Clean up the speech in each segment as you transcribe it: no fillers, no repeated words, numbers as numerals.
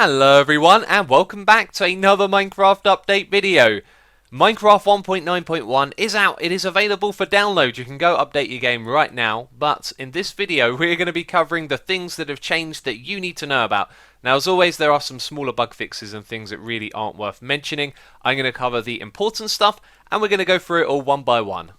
Hello everyone and welcome back to another Minecraft update video. Minecraft 1.9.1 is out, it is available for download, you can go update your game right now, but in this video we're going to be covering the things that have changed that you need to know about. Now as always there are some smaller bug fixes and things that really aren't worth mentioning. I'm going to cover the important stuff and we're going to go through it all one by one.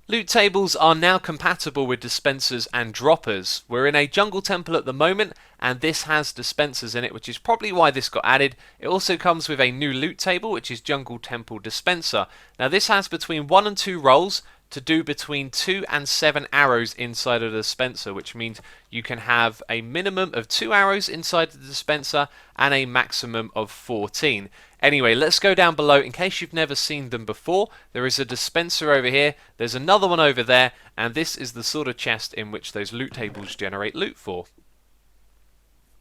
Loot tables are now compatible with dispensers and droppers. We're in a jungle temple at the moment and this has dispensers in it, which is probably why this got added. It also comes with a new loot table, which is Jungle Temple Dispenser. Now this has between 1 and 2 rolls to do between 2 and 7 arrows inside of the dispenser, which means you can have a minimum of 2 arrows inside the dispenser and a maximum of 14. Anyway, let's go down below. In case you've never seen them before, there is a dispenser over here, there's another one over there, and this is the sort of chest in which those loot tables generate loot for.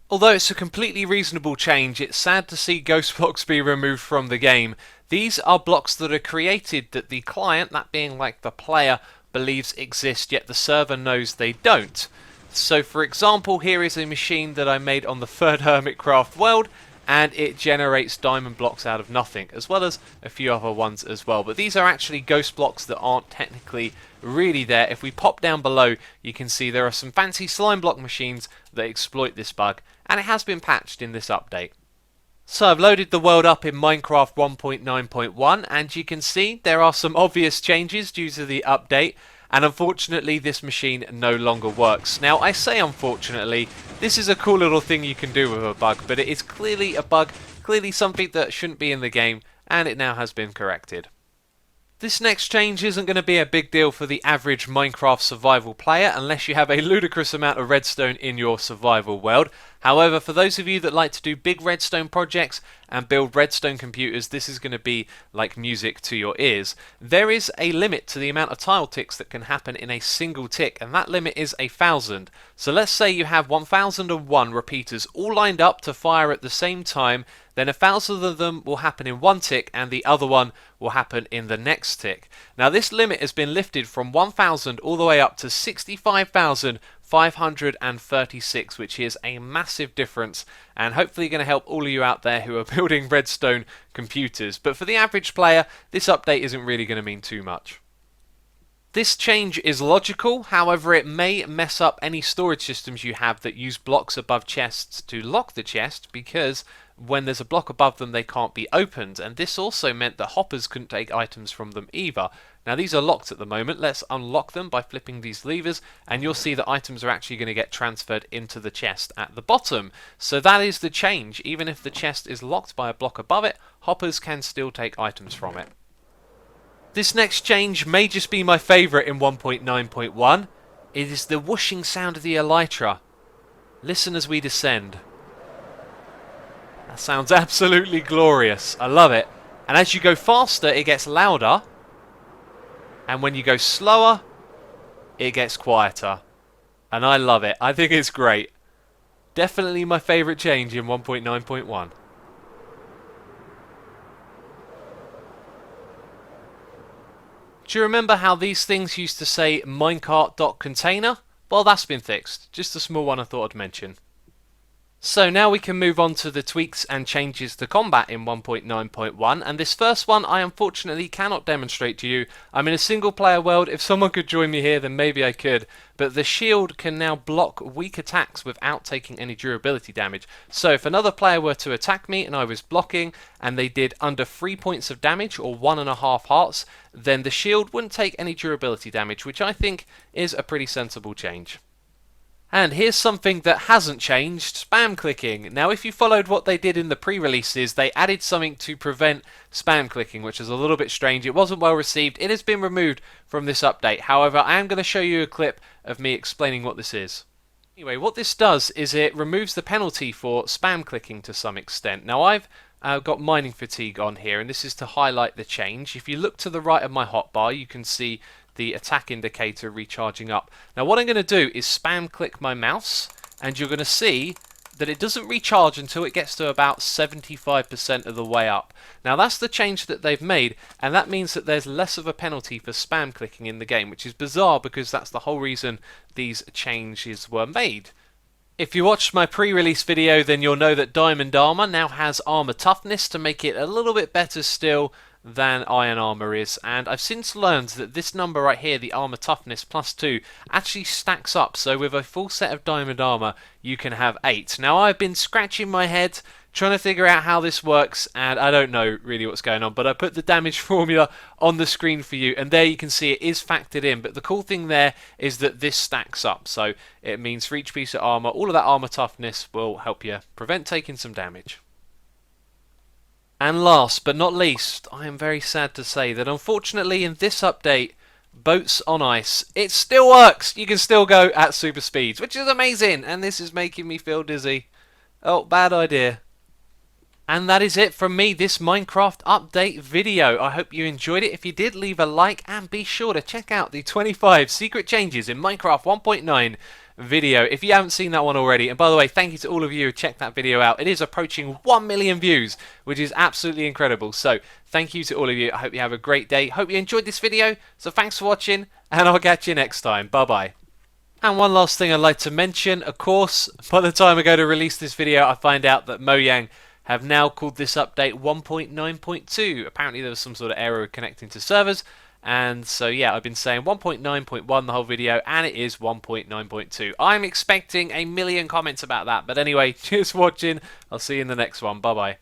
Although it's a completely reasonable change, it's sad to see ghost blocks be removed from the game. These are blocks that are created that the client, that being like the player, believes exist, yet the server knows they don't. So for example, here is a machine that I made on the third Hermitcraft world, and it generates diamond blocks out of nothing, as well as a few other ones as well. But these are actually ghost blocks that aren't technically really there. If we pop down below, you can see there are some fancy slime block machines that exploit this bug, and it has been patched in this update. So I've loaded the world up in Minecraft 1.9.1, and you can see there are some obvious changes due to the update. And unfortunately this machine no longer works. Now I say unfortunately, this is a cool little thing you can do with a bug, but it is clearly a bug, clearly something that shouldn't be in the game, and it now has been corrected. This next change isn't going to be a big deal for the average Minecraft survival player unless you have a ludicrous amount of redstone in your survival world. However, for those of you that like to do big redstone projects and build redstone computers, this is going to be like music to your ears. There is a limit to the amount of tile ticks that can happen in a single tick, and that limit is 1,000. So let's say you have 1,001 repeaters all lined up to fire at the same time, then 1,000 of them will happen in one tick and the other one will happen in the next tick. Now this limit has been lifted from 1,000 all the way up to 65,536, which is a massive difference, and hopefully going to help all of you out there who are building redstone computers. But for the average player, this update isn't really going to mean too much. This change is logical, however it may mess up any storage systems you have that use blocks above chests to lock the chest, because when there's a block above them they can't be opened, and this also meant that hoppers couldn't take items from them either. Now these are locked at the moment. Let's unlock them by flipping these levers, and you'll see that items are actually going to get transferred into the chest at the bottom. So that is the change. Even if the chest is locked by a block above it, hoppers can still take items from it. This next change may just be my favourite in 1.9.1. It is the whooshing sound of the elytra. Listen as we descend. That sounds absolutely glorious. I love it. And as you go faster, it gets louder. And when you go slower, it gets quieter. And I love it. I think it's great. Definitely my favourite change in 1.9.1. Do you remember how these things used to say minecart.container? Well, that's been fixed. Just a small one I thought I'd mention. So now we can move on to the tweaks and changes to combat in 1.9.1, and this first one I unfortunately cannot demonstrate to you. I'm in a single player world. If someone could join me here then maybe I could, but the shield can now block weak attacks without taking any durability damage. So if another player were to attack me and I was blocking and they did under 3 points of damage or 1.5 hearts, then the shield wouldn't take any durability damage, which I think is a pretty sensible change. And here's something that hasn't changed, spam clicking. Now if you followed what they did in the pre-releases, they added something to prevent spam clicking, which is a little bit strange. It wasn't well received. It has been removed from this update. However, I am going to show you a clip of me explaining what this is. Anyway, what this does is it removes the penalty for spam clicking to some extent. Now I've got mining fatigue on here, and this is to highlight the change. If you look to the right of my hotbar, you can see the attack indicator recharging up. Now what I'm going to do is spam click my mouse, and you're going to see that it doesn't recharge until it gets to about 75% of the way up. Now that's the change that they've made, and that means that there's less of a penalty for spam clicking in the game, which is bizarre because that's the whole reason these changes were made. If you watched my pre-release video, then you'll know that Diamond Armor now has Armor Toughness to make it a little bit better still than Iron Armor is, and I've since learned that this number right here, the Armor Toughness +2, actually stacks up, so with a full set of Diamond Armor you can have 8. Now I've been scratching my head trying to figure out how this works, and I don't know really what's going on, but I put the damage formula on the screen for you, and there you can see it is factored in. But the cool thing there is that this stacks up, so it means for each piece of armor, all of that armor toughness will help you prevent taking some damage. And last but not least, I am very sad to say that unfortunately in this update, Boats on Ice, it still works. You can still go at super speeds, which is amazing, and this is making me feel dizzy. Oh, bad idea. And that is it from me, this Minecraft update video. I hope you enjoyed it. If you did, leave a like and be sure to check out the 25 secret changes in Minecraft 1.9 video if you haven't seen that one already. And by the way, thank you to all of you who checked that video out. It is approaching 1 million views, which is absolutely incredible. So thank you to all of you. I hope you have a great day. Hope you enjoyed this video. So thanks for watching, and I'll catch you next time. Bye bye. And one last thing I'd like to mention, of course, by the time I go to release this video, I find out that Mojang have now called this update 1.9.2. Apparently there was some sort of error connecting to servers, and so yeah, I've been saying 1.9.1 the whole video, and it is 1.9.2. I'm expecting a million comments about that, but anyway, cheers for watching. I'll see you in the next one. Bye bye.